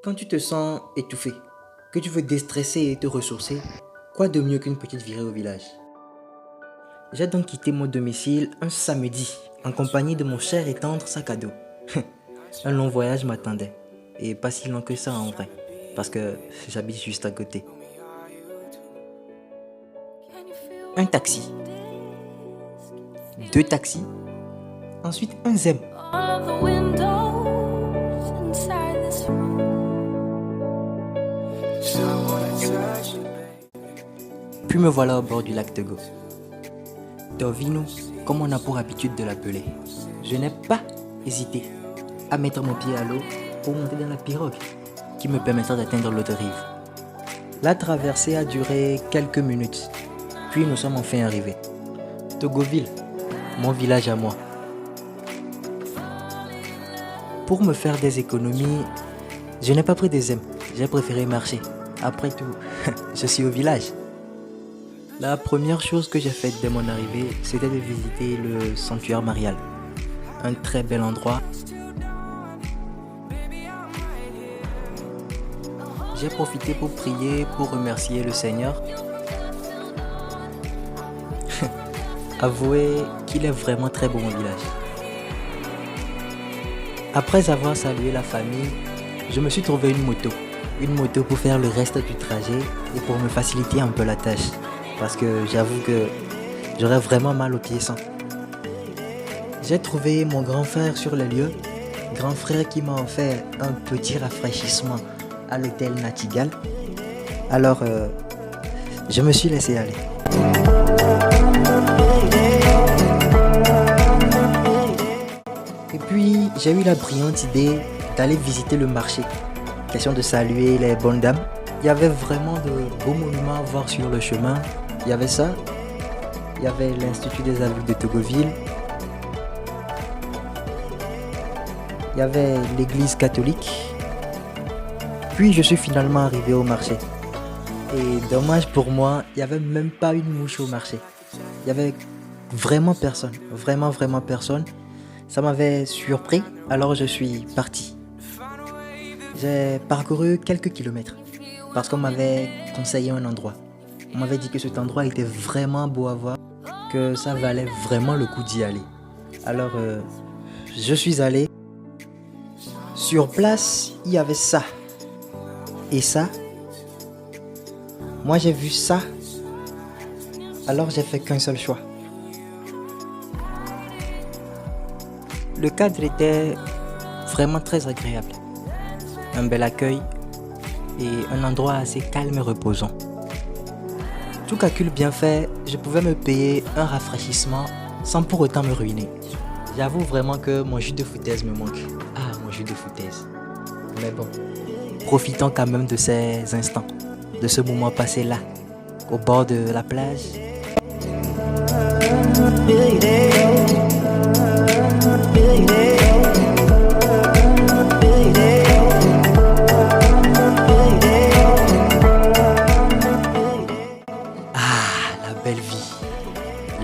Quand tu te sens étouffé, que tu veux déstresser et te ressourcer, quoi de mieux qu'une petite virée au village? J'ai donc quitté mon domicile un samedi en compagnie de mon cher et tendre sac à dos. Un long voyage m'attendait, et pas si long que ça en vrai, parce que j'habite juste à côté. Un taxi, deux taxis, ensuite un zem. All of the windows inside this room. Puis me voilà au bord du lac Togo. Tovino, comme on a pour habitude de l'appeler. Je n'ai pas hésité à mettre mon pied à l'eau pour monter dans la pirogue qui me permettra d'atteindre l'autre rive. La traversée a duré quelques minutes, puis nous sommes enfin arrivés. Togoville, mon village à moi. Pour me faire des économies, je n'ai pas pris des zèmes, j'ai préféré marcher. Après tout, je suis au village. La première chose que j'ai faite dès mon arrivée, c'était de visiter le sanctuaire marial. Un très bel endroit. J'ai profité pour prier, pour remercier le Seigneur. Avouez qu'il est vraiment très beau mon village. Après avoir salué la famille, je me suis trouvé une moto. Une moto pour faire le reste du trajet et pour me faciliter un peu la tâche. Parce que j'avoue que j'aurais vraiment mal aux pieds sans. J'ai trouvé mon grand frère sur les lieux. Grand frère qui m'a offert un petit rafraîchissement à l'hôtel Natigal. Alors, je me suis laissé aller. Et puis, j'ai eu la brillante idée d'aller visiter le marché. Question de saluer les bonnes dames. Il y avait vraiment de beaux monuments à voir sur le chemin. Il y avait ça. Il y avait l'Institut des aveugles de Togoville. Il y avait l'église catholique. Puis je suis finalement arrivé au marché. Et dommage pour moi, il n'y avait même pas une mouche au marché. Il y avait vraiment personne. Vraiment personne. Ça m'avait surpris, alors je suis parti. J'ai parcouru quelques kilomètres parce qu'on m'avait conseillé un endroit. On m'avait dit que cet endroit était vraiment beau à voir, que ça valait vraiment le coup d'y aller. Alors, je suis allé. Sur place, il y avait ça. Et ça. Moi, j'ai vu ça. Alors, j'ai fait qu'un seul choix. Le cadre était vraiment très agréable. Un bel accueil et un endroit assez calme et reposant. Tout calcul bien fait, je pouvais me payer un rafraîchissement sans pour autant me ruiner. J'avoue vraiment que mon jus de foutaise me manque. Ah, mon jus de foutaise. Mais bon, profitons quand même de ces instants, de ce moment passé là, au bord de la plage.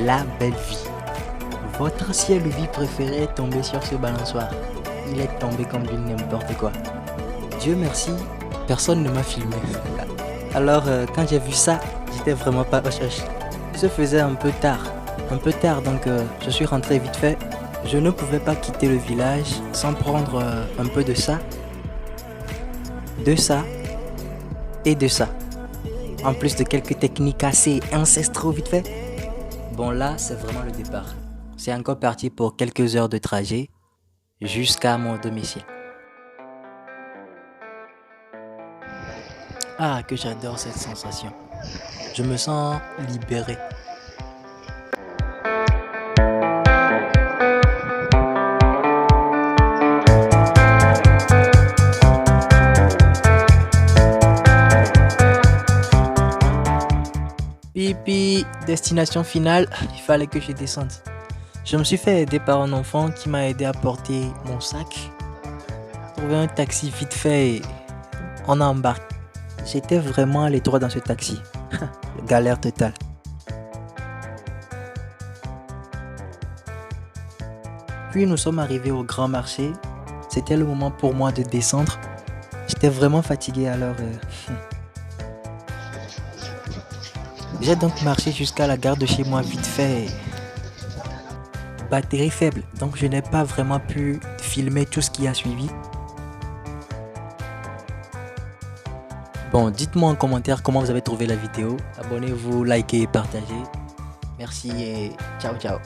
La belle vie. Votre ciel ou vie préféré est tombé sur ce balançoire. Il est tombé comme du n'importe quoi. Dieu merci, personne ne m'a filmé. Alors quand j'ai vu ça, j'étais vraiment pas recherche. Il se faisait un peu tard donc je suis rentré vite fait. Je ne pouvais pas quitter le village sans prendre un peu de ça et de ça. En plus de quelques techniques assez ancestraux vite fait. Bon là, c'est vraiment le départ. C'est encore parti pour quelques heures de trajet jusqu'à mon domicile. Ah, que j'adore cette sensation. Je me sens libéré. Puis, destination finale, il fallait que je descende. Je me suis fait aider par un enfant qui m'a aidé à porter mon sac. Trouvé un taxi vite fait et on a embarqué. J'étais vraiment à l'étroit dans ce taxi. Galère totale. Puis nous sommes arrivés au grand marché. C'était le moment pour moi de descendre. J'étais j'étais vraiment fatigué alors. J'ai donc marché jusqu'à la gare de chez moi vite fait. Batterie faible, donc je n'ai pas vraiment pu filmer tout ce qui a suivi. Bon, dites-moi en commentaire comment vous avez trouvé la vidéo. Abonnez-vous, likez et partagez. Merci et ciao ciao.